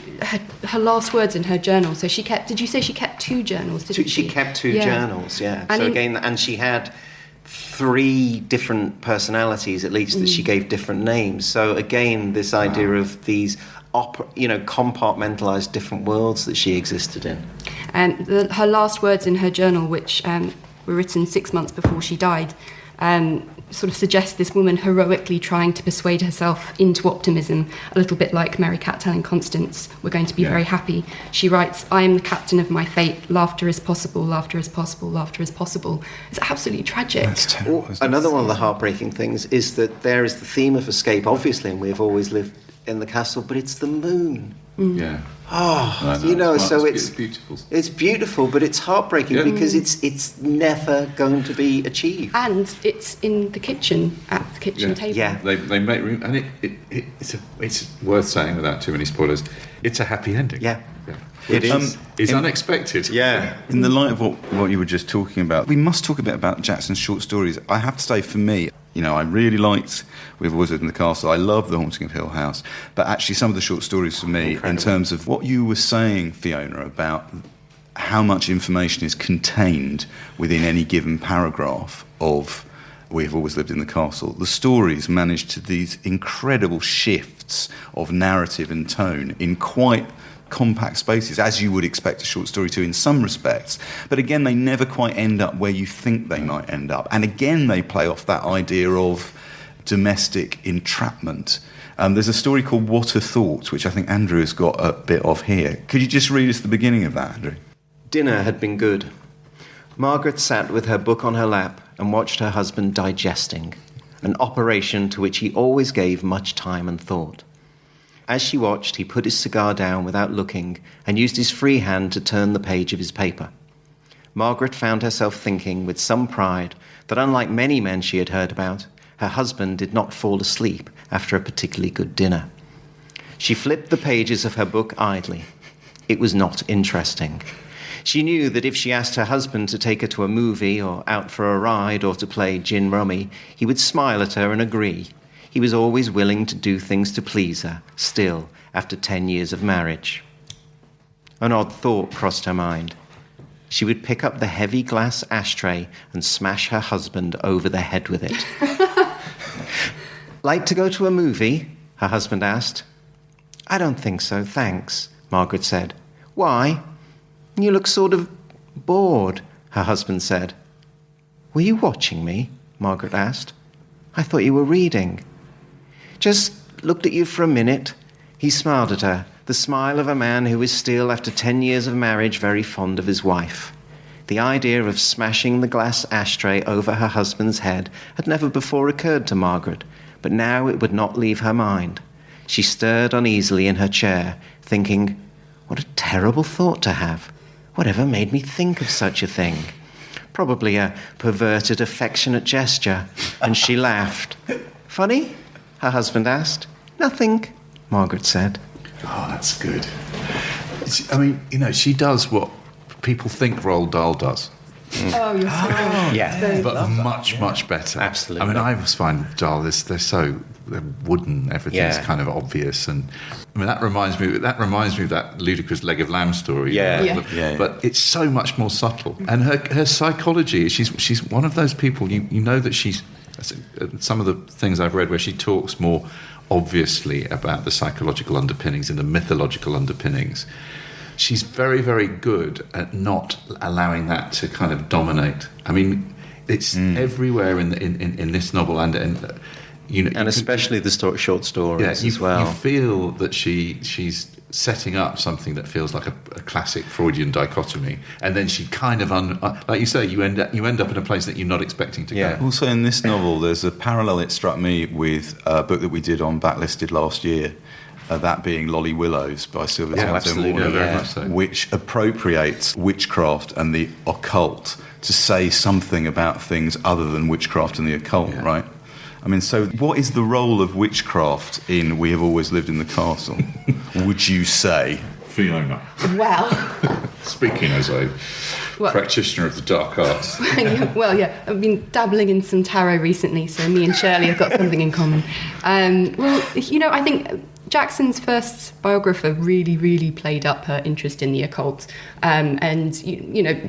her last words in her journal. So did you say she kept 2 journals? She kept 2 journals, yeah. And she had 3 different personalities, at least, that she gave different names. So again, this idea of these compartmentalized different worlds that she existed in. And her last words in her journal, which were written 6 months before she died, sort of suggest this woman heroically trying to persuade herself into optimism, a little bit like Merricat telling Constance, "We're going to be very happy." She writes, "I am the captain of my fate. Laughter is possible, laughter is possible, laughter is possible." It's absolutely tragic. That's terrible. Another one of the heartbreaking things is that there is the theme of escape, obviously, and we've always lived in the castle, but it's the moon. Yeah. So it's beautiful. It's beautiful, but it's heartbreaking because it's never going to be achieved. And it's in the kitchen, at the kitchen table. Yeah, they make room, and it's worth saying without too many spoilers. It's a happy ending. Yeah. It is. It's unexpected. Yeah. In the light of what you were just talking about, we must talk a bit about Jackson's short stories. I have to say, for me, I really liked We've Always Lived in the Castle. I love The Haunting of Hill House. But actually, some of the short stories for me, in terms of what you were saying, Fiona, about how much information is contained within any given paragraph of We've Always Lived in the Castle, the stories manage to these incredible shifts of narrative and tone in quite compact spaces, as you would expect a short story to in some respects. But again, they never quite end up where you think they might end up. And again, they play off that idea of domestic entrapment. There's a story called What a Thought, which I think Andrew has got a bit of here. Could you just read us the beginning of that, Andrew? Dinner had been good. Margaret sat with her book on her lap and watched her husband digesting, an operation to which he always gave much time and thought. As she watched, he put his cigar down without looking and used his free hand to turn the page of his paper. Margaret found herself thinking with some pride that, unlike many men she had heard about, her husband did not fall asleep after a particularly good dinner. She flipped the pages of her book idly. It was not interesting. She knew that if she asked her husband to take her to a movie or out for a ride or to play gin rummy, he would smile at her and agree. He was always willing to do things to please her, still, after 10 years of marriage. An odd thought crossed her mind. She would pick up the heavy glass ashtray and smash her husband over the head with it. Like to go to a movie? Her husband asked. I don't think so, thanks, Margaret said. Why? You look sort of bored, her husband said. Were you watching me? Margaret asked. I thought you were reading. Just looked at you for a minute. He smiled at her, the The smile of a man who is still, after 10 years of marriage, very fond of his wife. The idea of smashing the glass ashtray over her husband's head had never before occurred to Margaret, but now it would not leave her mind. She stirred uneasily in her chair, thinking, what a terrible thought to have. Whatever made me think of such a thing? Probably a perverted, affectionate gesture, and she laughed. Funny? Her husband asked. Nothing, Margaret said. Oh, that's good. I mean, she does what people think Roald Dahl does. Oh, you're so right. Yeah. But much better. Absolutely. I mean, I always find Dahl, they're wooden, everything's kind of obvious. And I mean, that reminds me of that ludicrous Leg of Lamb story. Yeah. But it's so much more subtle. And her psychology, she's one of those people, you know that she's, some of the things I've read where she talks more obviously about the psychological underpinnings and the mythological underpinnings. She's very, very good at not allowing that to kind of dominate. I mean, it's everywhere in this novel, and especially the short stories as well. You feel that she's setting up something that feels like a classic Freudian dichotomy, and then she kind of, like you say, you end up in a place that you're not expecting to go. Also, in this novel, there's a parallel. It struck me with a book that we did on Backlisted last year. That being Lolly Willows by Sylvia Townsend Warner, very much so. Which appropriates witchcraft and the occult to say something about things other than witchcraft and the occult, right? I mean, so what is the role of witchcraft in We Have Always Lived in the Castle, would you say? Fiona. Well... Speaking as a practitioner of the dark arts. Well, yeah, I've been dabbling in some tarot recently, so me and Shirley have got something in common. I think Jackson's first biographer really, really played up her interest in the occult.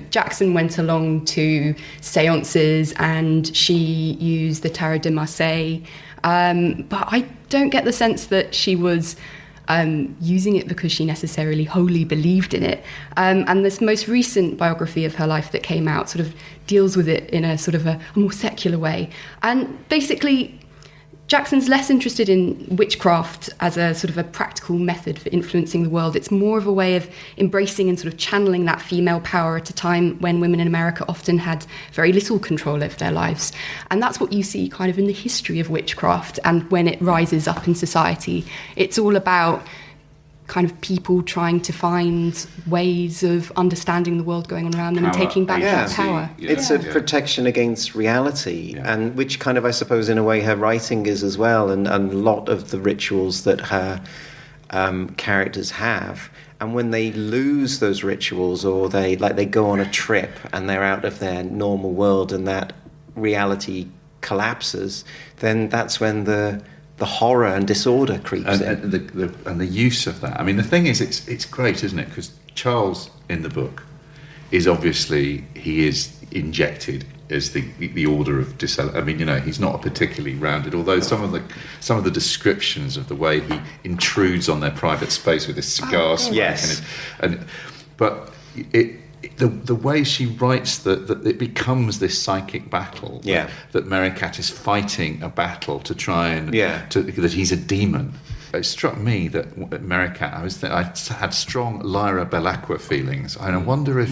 Jackson went along to seances and she used the Tarot de Marseille. But I don't get the sense that she was using it because she necessarily wholly believed in it. And this most recent biography of her life that came out sort of deals with it in a sort of a more secular way. And basically, Jackson's less interested in witchcraft as a sort of a practical method for influencing the world. It's more of a way of embracing and sort of channeling that female power at a time when women in America often had very little control over their lives. And that's what you see kind of in the history of witchcraft and when it rises up in society. It's all about kind of people trying to find ways of understanding the world going on around them and taking back that power. It's a protection against reality, and which kind of, I suppose, in a way, her writing is as well, and a lot of the rituals that her characters have. And when they lose those rituals, or they go on a trip and they're out of their normal world and that reality collapses, then that's when the horror and disorder creeps in. And the use of that. I mean, the thing is, it's great, isn't it? Because Charles, in the book, is obviously, he is injected as the order of I mean, he's not a particularly rounded, although some of the descriptions of the way he intrudes on their private space with his cigar smoke. But the way she writes that it becomes this psychic battle that Merricat is fighting a battle to try and that he's a demon. It struck me that Merricat, I had strong Lyra Belacqua feelings. And I wonder if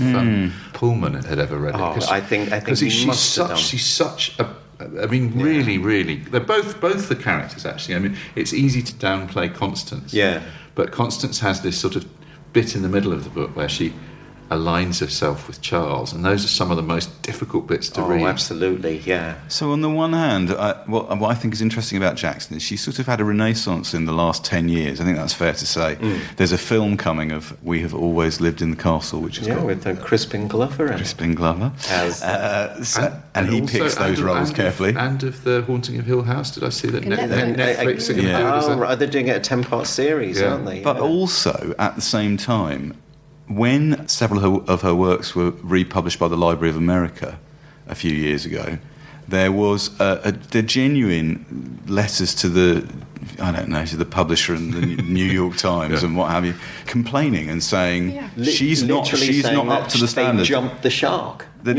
Pullman had ever read it. I think he must have done. She's such a. I mean, really, they're both the characters. Actually, I mean, it's easy to downplay Constance. But Constance has this sort of bit in the middle of the book where she aligns herself with Charles, and those are some of the most difficult bits to read. Oh, absolutely, yeah. So on the one hand, what I think is interesting about Jackson is she's sort of had a renaissance in the last 10 years. I think that's fair to say. There's a film coming of We Have Always Lived in the Castle, which is with Crispin Glover. Crispin Glover. And he picks those roles carefully. And of The Haunting of Hill House, did I see that Netflix are going to do it? They're doing it a 10-part series, aren't they? But also, at the same time, when several of her works were republished by the Library of America a few years ago, there was the genuine letters to the publisher and the New York Times and what have you, complaining and saying she's not up to the standard. Jumped the shark. That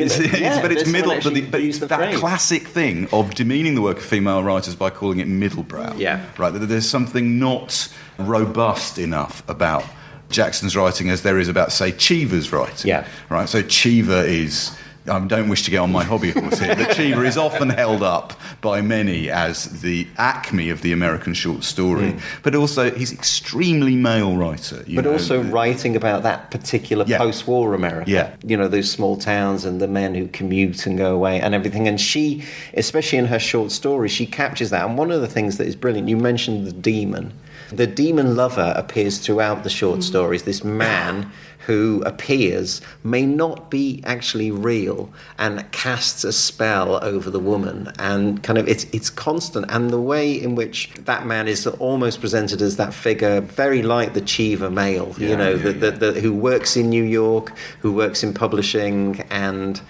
classic thing of demeaning the work of female writers by calling it middlebrow. Yeah. Right. That there's something not robust enough about Jackson's writing as there is about, say, Cheever's writing. Yeah. Right. So Cheever is. I don't wish to get on my hobby horse here, but Cheever is often held up by many as the acme of the American short story. But also, he's extremely male writer. But also writing about that particular post-war America. Yeah. You know, those small towns and the men who commute and go away and everything. And she, especially in her short stories, she captures that. And one of the things that is brilliant, you mentioned the demon. The demon lover appears throughout the short stories. This man who appears may not be actually real and casts a spell over the woman, and kind of it's constant. And the way in which that man is almost presented as that figure, very like the Cheever male, who works in New York, who works in publishing, and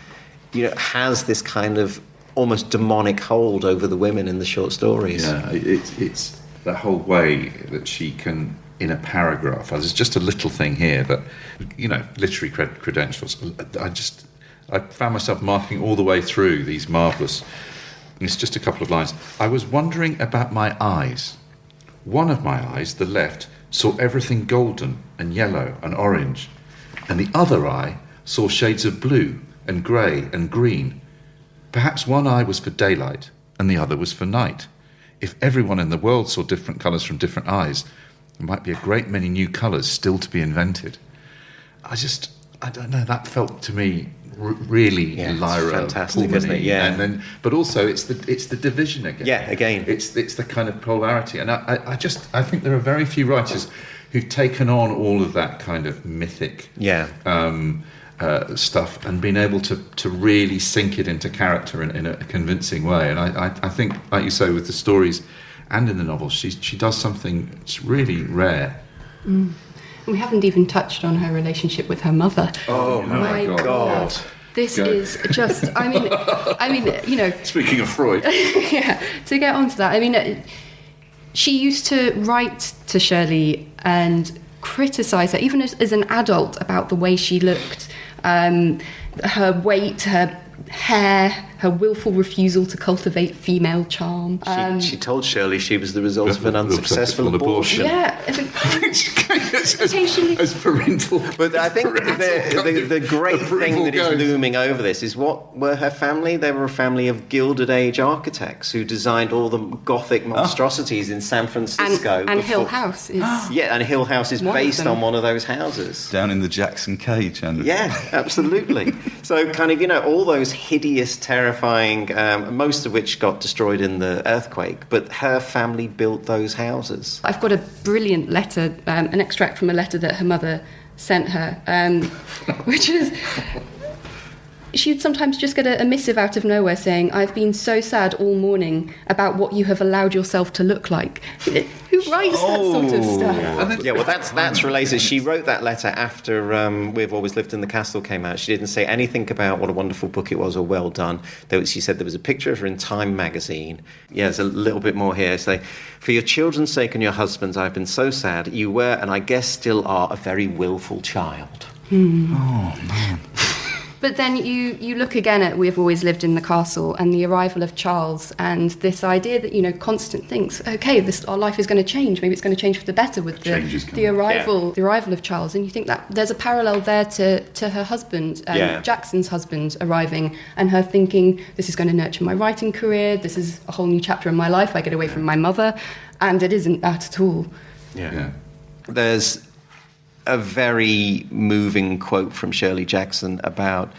has this kind of almost demonic hold over the women in the short stories. Yeah, it's that whole way that she can, in a paragraph, there's just a little thing here that, literary credentials, I found myself marking all the way through these marvellous, it's just a couple of lines. I was wondering about my eyes. One of my eyes, the left, saw everything golden and yellow and orange, and the other eye saw shades of blue and grey and green. Perhaps one eye was for daylight and the other was for night. If everyone in the world saw different colours from different eyes, there might be a great many new colours still to be invented. I don't know, that felt to me really Lyra, fantastic, Pullman-y. isn't it? Yeah. And then, but also it's the division again. Yeah, again. It's the kind of polarity. And I think there are very few writers who've taken on all of that kind of mythic stuff and been able to really sink it into character in a convincing way. And I think, like you say, with the stories and in the novels, she does something that's really rare. We haven't even touched on her relationship with her mother. Oh my God. This is just, I mean, Speaking of Freud. to get onto that, I mean, she used to write to Shirley and criticise her, even as an adult, about the way she looked, her weight, her hair, her willful refusal to cultivate female charm. She told Shirley she was the result of an unsuccessful abortion. Yeah, as parental. But I think the great thing that is looming over this is what were her family? They were a family of Gilded Age architects who designed all the Gothic monstrosities in San Francisco. And Hill House is... and Hill House is based on one of those houses. Down in the Jackson Cage. Yeah, absolutely. So kind of, all those hideous, terrifying, most of which got destroyed in the earthquake, but her family built those houses. I've got a brilliant letter, an extract from a letter that her mother sent her, which is... She'd sometimes just get a missive out of nowhere saying, "I've been so sad all morning about what you have allowed yourself to look like." Who writes that sort of stuff? Yeah, well, that's related. She wrote that letter after We've Always Lived in the Castle came out. She didn't say anything about what a wonderful book it was or well done. She said there was a picture of her in Time magazine. Yeah, there's a little bit more here. Say, "For your children's sake and your husband's, I've been so sad. You were, and I guess still are, a very willful child." Oh, man. But then you look again at We've Always Lived in the Castle and the arrival of Charles and this idea that, constant things. Okay, our life is going to change. Maybe it's going to change for the better with the arrival of Charles. And you think that there's a parallel there to her husband, Jackson's husband, arriving and her thinking, this is going to nurture my writing career. This is a whole new chapter in my life. I get away from my mother. And it isn't that at all. Yeah. There's a very moving quote from Shirley Jackson about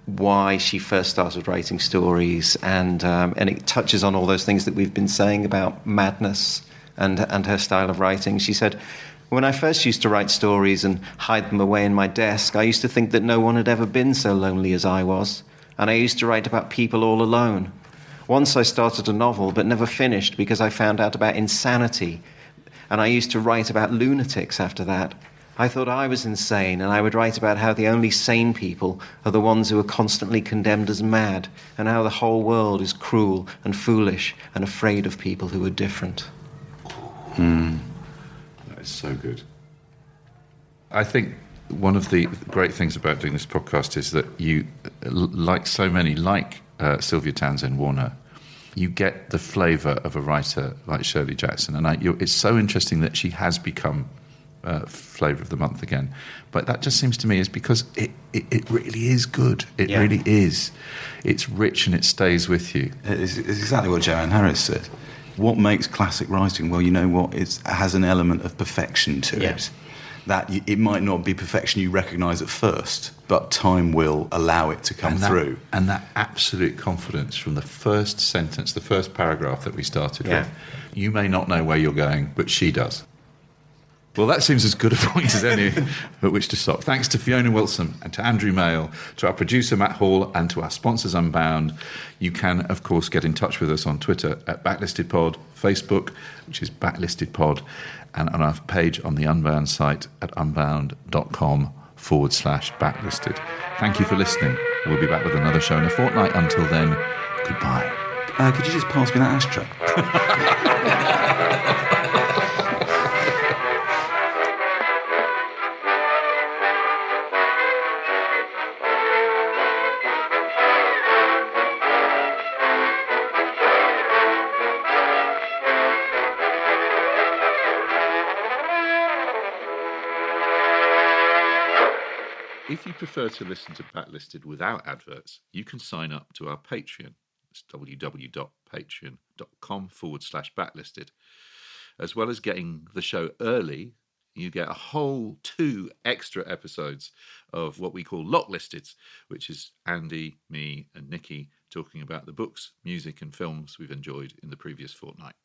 why she first started writing stories, and it touches on all those things that we've been saying about madness and her style of writing. She said, "When I first used to write stories and hide them away in my desk, I used to think that no one had ever been so lonely as I was, and I used to write about people all alone. Once I started a novel but never finished because I found out about insanity, and I used to write about lunatics after that. I thought I was insane, and I would write about how the only sane people are the ones who are constantly condemned as mad, and how the whole world is cruel and foolish and afraid of people who are different. That is so good. I think one of the great things about doing this podcast is that you, like so many, like Sylvia Townsend Warner, you get the flavour of a writer like Shirley Jackson. And it's so interesting that she has become flavour of the month again. But that just seems to me is because it really is good. It really is. It's rich and it stays with you. It's exactly what Joanne Harris said. What makes classic writing? Well, you know what? It has an element of perfection to it. That it might not be perfection you recognise at first, but time will allow it to come through. And that absolute confidence from the first sentence, the first paragraph that we started with. You may not know where you're going, but she does. Well, that seems as good a point as any at which to stop. Thanks to Fiona Wilson and to Andrew Mail, to our producer Matt Hall, and to our sponsors Unbound. You can, of course, get in touch with us on Twitter at BacklistedPod, Facebook, which is BacklistedPod, and on our page on the Unbound site at unbound.com/backlisted. Thank you for listening. We'll be back with another show in a fortnight. Until then, goodbye. Could you just pass me that ashtray? If you prefer to listen to Backlisted without adverts, you can sign up to our Patreon. It's www.patreon.com/backlisted. As well as getting the show early, you get a whole 2 extra episodes of what we call Locklisteds, which is Andy, me, and Nikki talking about the books, music, and films we've enjoyed in the previous fortnight.